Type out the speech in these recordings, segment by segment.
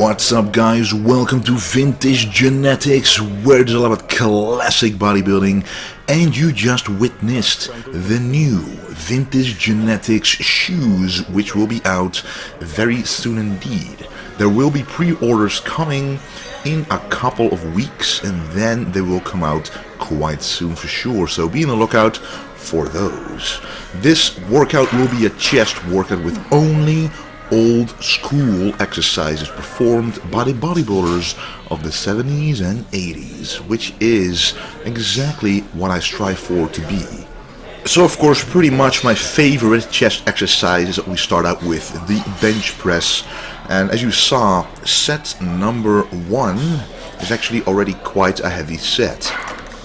What's up guys, welcome to Vintage Genetics, where it's all about classic bodybuilding, and you just witnessed the new Vintage Genetics shoes, which will be out very soon indeed. There will be pre-orders coming in a couple of weeks, and then they will come out quite soon for sure, so be on the lookout for those. This workout will be a chest workout with only old school exercises performed by the bodybuilders of the 70s and 80s, which is exactly what I strive for to be. So of course, pretty much my favorite chest exercises, we start out with the bench press, and as you saw, set number 1 is actually already quite a heavy set,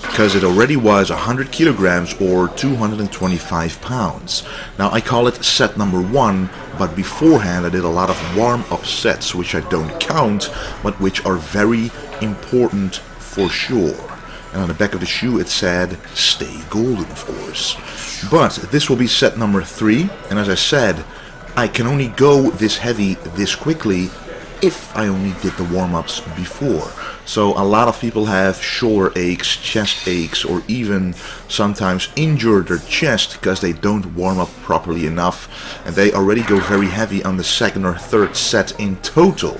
because it already was 100 kilograms or 225 pounds. Now I call it set number 1, but beforehand I did a lot of warm-up sets, which I don't count, but which are very important for sure. And on the back of the shoe it said, "Stay golden," of course. But this will be set number 3, and as I said, I can only go this heavy this quickly if I only did the warm-ups before. So a lot of people have shoulder aches, chest aches, or even sometimes injure their chest because they don't warm up properly enough, and they already go very heavy on the second or third set in total,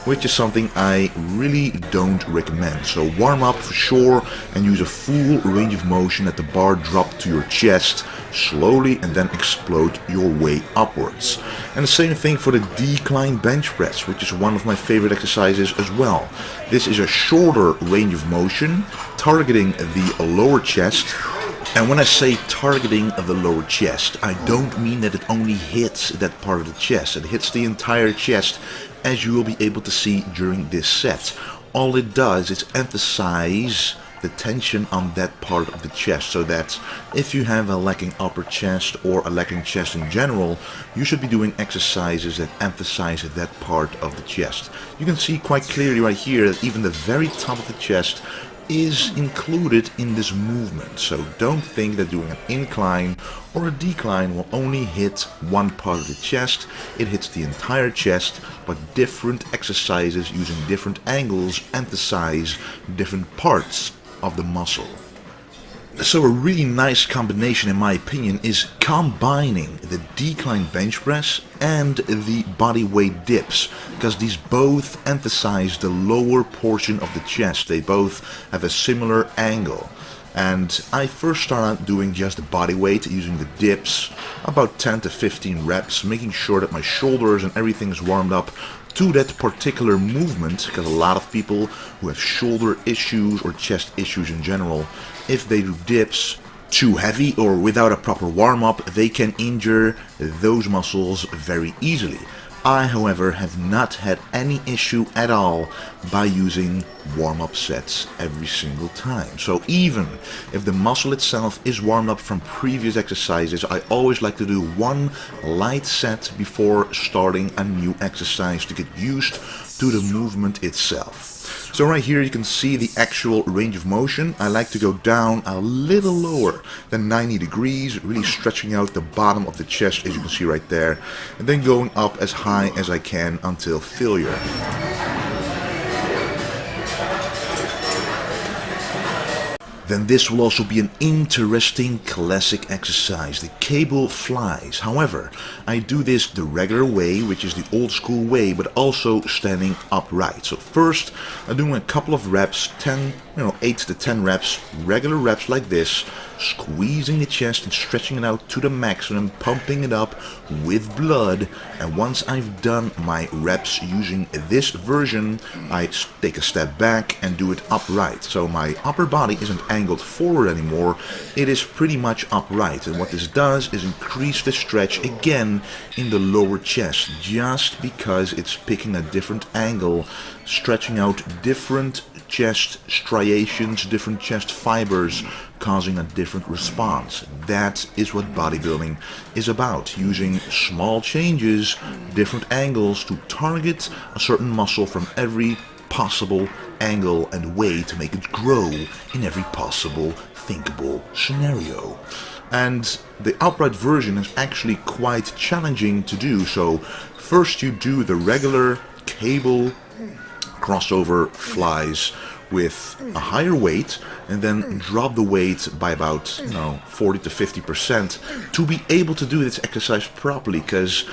which is something I really don't recommend. So warm up for sure and use a full range of motion, at the bar drop to your chest slowly and then explode your way upwards. And the same thing for the decline bench press, which is one of my favorite exercises as well. This is a shorter range of motion targeting the lower chest. And when I say targeting of the lower chest, I don't mean that it only hits that part of the chest. It hits the entire chest, as you will be able to see during this set. All it does is emphasize the tension on that part of the chest, so that if you have a lacking upper chest or a lacking chest in general, you should be doing exercises that emphasize that part of the chest. You can see quite clearly right here that even the very top of the chest is included in this movement, so don't think that doing an incline or a decline will only hit one part of the chest. It hits the entire chest, but different exercises using different angles emphasize different parts of the muscle. So a really nice combination, in my opinion, is combining the decline bench press and the body weight dips, because these both emphasize the lower portion of the chest. They both have a similar angle. And I first start out doing just the body weight, using the dips, about 10 to 15 reps, making sure that my shoulders and everything is warmed up to that particular movement, because a lot of people who have shoulder issues or chest issues in general, if they do dips too heavy or without a proper warm-up, they can injure those muscles very easily. I, however, have not had any issue at all by using warm-up sets every single time. So even if the muscle itself is warmed up from previous exercises, I always like to do one light set before starting a new exercise to get used to the movement itself. So right here you can see the actual range of motion. I like to go down a little lower than 90 degrees, really stretching out the bottom of the chest, as you can see right there, and then going up as high as I can until failure. Then this will also be an interesting classic exercise, the cable flies. However, I do this the regular way, which is the old school way, but also standing upright. So first, I'm doing a couple of reps, 8 to 10 reps, regular reps like this, squeezing the chest and stretching it out to the maximum, pumping it up with blood. And once I've done my reps using this version, I take a step back and do it upright. So my upper body isn't angled forward anymore, it is pretty much upright. And what this does is increase the stretch again in the lower chest, just because it's picking a different angle, stretching out different chest striations, different chest fibers, causing a different response. That is what bodybuilding is about, using small changes, different angles to target a certain muscle from every possible angle and way to make it grow in every possible thinkable scenario. And the upright version is actually quite challenging to do. So first you do the regular cable crossover flies with a higher weight and then drop the weight by about 40 to 50% to be able to do this exercise properly, because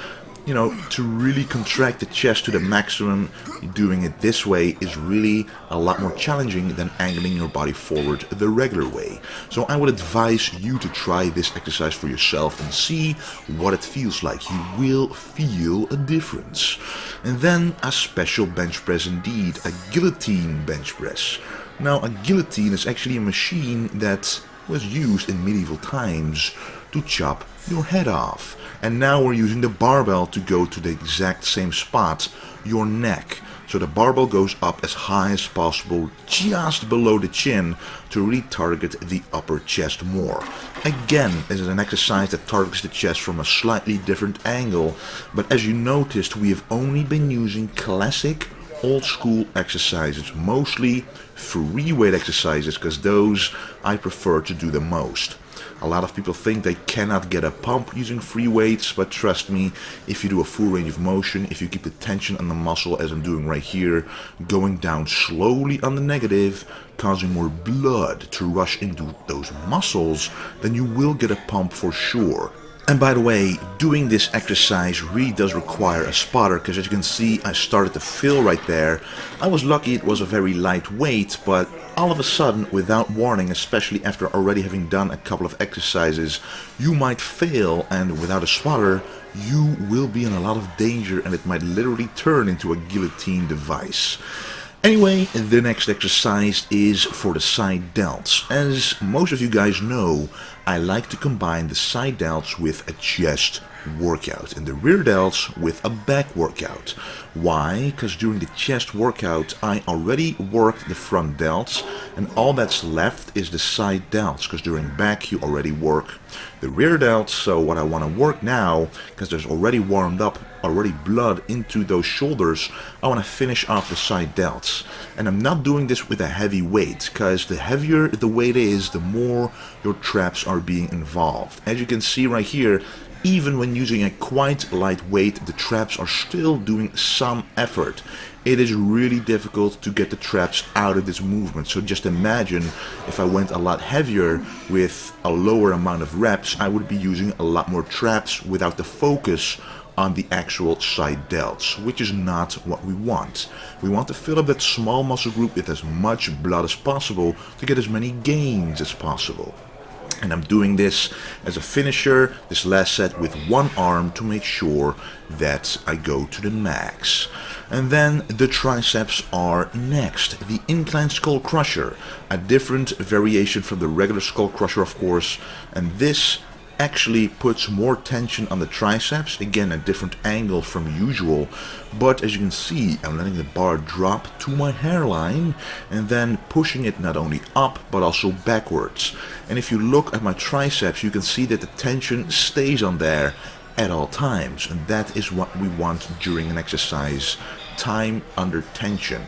to really contract the chest to the maximum, doing it this way is really a lot more challenging than angling your body forward the regular way. So I would advise you to try this exercise for yourself and see what it feels like. You will feel a difference. And then a special bench press indeed, a guillotine bench press. Now, a guillotine is actually a machine that was used in medieval times to chop your head off. And now we're using the barbell to go to the exact same spot, your neck. So the barbell goes up as high as possible, just below the chin, to really target the upper chest more. Again, this is an exercise that targets the chest from a slightly different angle, but as you noticed, we have only been using classic old school exercises, mostly free weight exercises, because those I prefer to do the most. A lot of people think they cannot get a pump using free weights, but trust me, if you do a full range of motion, if you keep the tension on the muscle as I'm doing right here, going down slowly on the negative, causing more blood to rush into those muscles, then you will get a pump for sure. And by the way, doing this exercise really does require a spotter, because as you can see, I started to feel right there. I was lucky it was a very light weight, but all of a sudden, without warning, especially after already having done a couple of exercises, you might fail, and without a spotter, you will be in a lot of danger, and it might literally turn into a guillotine device. Anyway, the next exercise is for the side delts. As most of you guys know, I like to combine the side delts with a chest workout and the rear delts with a back workout. Why? Because during the chest workout I already worked the front delts, and all that's left is the side delts, because during back you already work the rear delts. So what I want to work now, because there's already warmed up, already blood into those shoulders, I want to finish off the side delts. And I'm not doing this with a heavy weight, because the heavier the weight is, the more your traps are being involved. As you can see right here, even when using a quite light weight, the traps are still doing some effort. It is really difficult to get the traps out of this movement. So just imagine if I went a lot heavier with a lower amount of reps, I would be using a lot more traps without the focus on the actual side delts, which is not what we want. We want to fill up that small muscle group with as much blood as possible to get as many gains as possible. And I'm doing this as a finisher, this last set, with one arm to make sure that I go to the max. And then the triceps are next. The incline skull crusher, a different variation from the regular skull crusher, of course, and this actually puts more tension on the triceps, again a different angle from usual, but as you can see, I'm letting the bar drop to my hairline and then pushing it not only up but also backwards. And if you look at my triceps, you can see that the tension stays on there at all times, and that is what we want during an exercise: time under tension.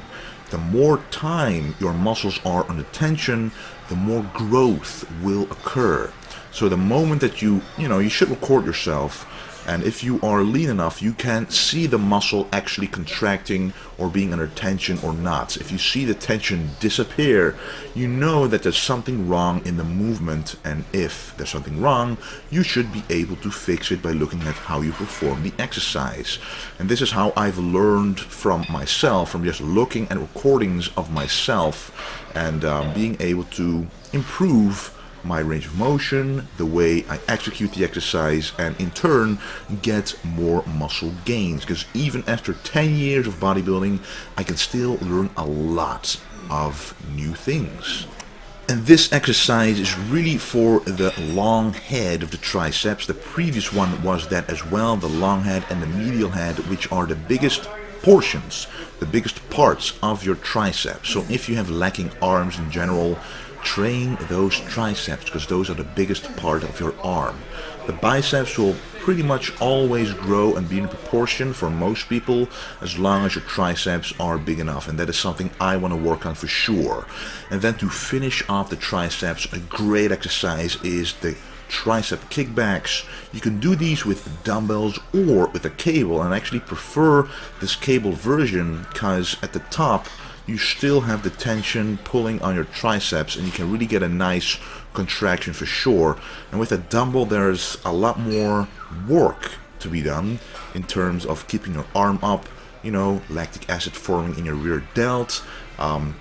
The more time your muscles are under tension, the more growth will occur. So the moment that you should record yourself, and if you are lean enough, you can see the muscle actually contracting or being under tension or not. If you see the tension disappear, you know that there's something wrong in the movement, and if there's something wrong, you should be able to fix it by looking at how you perform the exercise. And this is how I've learned from myself, from just looking at recordings of myself and being able to improve my range of motion, the way I execute the exercise, and in turn get more muscle gains. Because even after 10 years of bodybuilding, I can still learn a lot of new things. And this exercise is really for the long head of the triceps. The previous one was that as well, the long head and the medial head, which are the biggest portions, the biggest parts of your triceps. So if you have lacking arms in general, train those triceps, because those are the biggest part of your arm. The biceps will pretty much always grow and be in proportion for most people as long as your triceps are big enough, and that is something I want to work on for sure. And then to finish off the triceps, a great exercise is the tricep kickbacks. You can do these with dumbbells or with a cable, and I actually prefer this cable version because at the top you still have the tension pulling on your triceps and you can really get a nice contraction for sure. And with a dumbbell there's a lot more work to be done in terms of keeping your arm up, you know, lactic acid forming in your rear delt,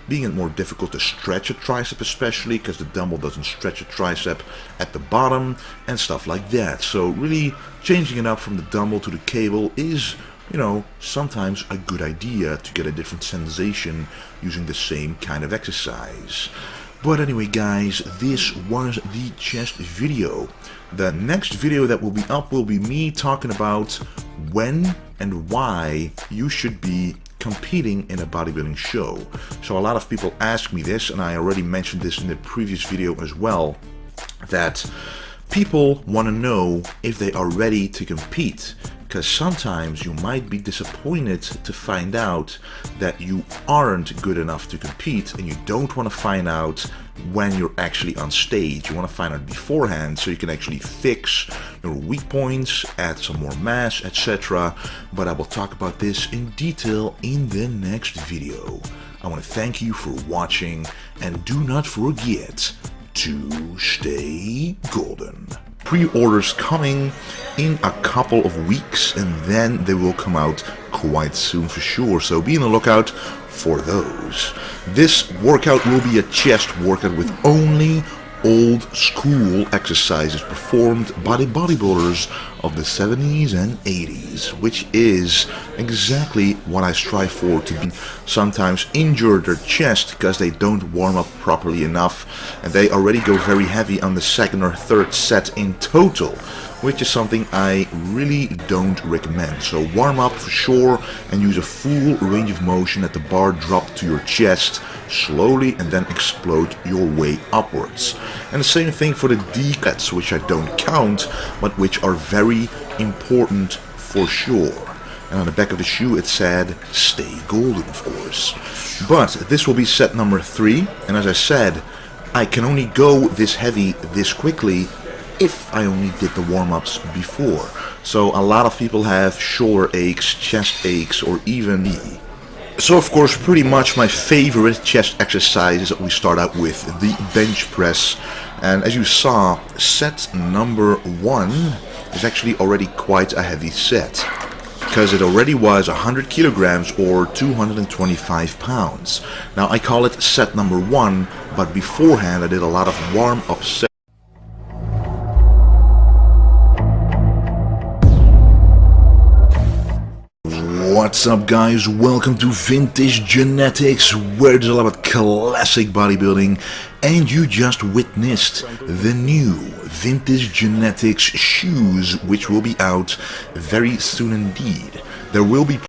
being it more difficult to stretch a tricep, especially because the dumbbell doesn't stretch a tricep at the bottom and stuff like that. So really changing it up from the dumbbell to the cable is, you know, sometimes a good idea to get a different sensation using the same kind of exercise. But anyway guys, this was the chest video. The next video that will be up will be me talking about when and why you should be competing in a bodybuilding show. So a lot of people ask me this, and I already mentioned this in the previous video as well, that people want to know if they are ready to compete. Because sometimes you might be disappointed to find out that you aren't good enough to compete, and you don't want to find out when you're actually on stage. You want to find out beforehand so you can actually fix your weak points, add some more mass, etc. But I will talk about this in detail in the next video. I want to thank you for watching, and do not forget to stay golden. Pre-orders coming in a couple of weeks, and then they will come out quite soon for sure, so be on the lookout for those. This workout will be a chest workout with only old school exercises performed by the bodybuilders of the 70s and 80s, which is exactly what I strive for, to be sometimes injure their chest because they don't warm up properly enough, and they already go very heavy on the second or third set in total, which is something I really don't recommend. So warm up for sure and use a full range of motion at the bar drop to your chest slowly, and then explode your way upwards. And the same thing for the decats, which I don't count, but which are very important for sure. And on the back of the shoe it said, stay golden, of course. But this will be set number 3, and as I said, I can only go this heavy this quickly if I only did the warm-ups before. So a lot of people have shoulder aches, chest aches, or even knee. So of course, pretty much my favorite chest exercise is that we start out with the bench press. And as you saw, set number 1 is actually already quite a heavy set, because it already was 100 kilograms or 225 pounds. Now I call it set number 1, but beforehand I did a lot of warm-up sets. What's up guys, welcome to Vintage Genetics, where it's all about classic bodybuilding, and you just witnessed the new Vintage Genetics shoes, which will be out very soon indeed. There will be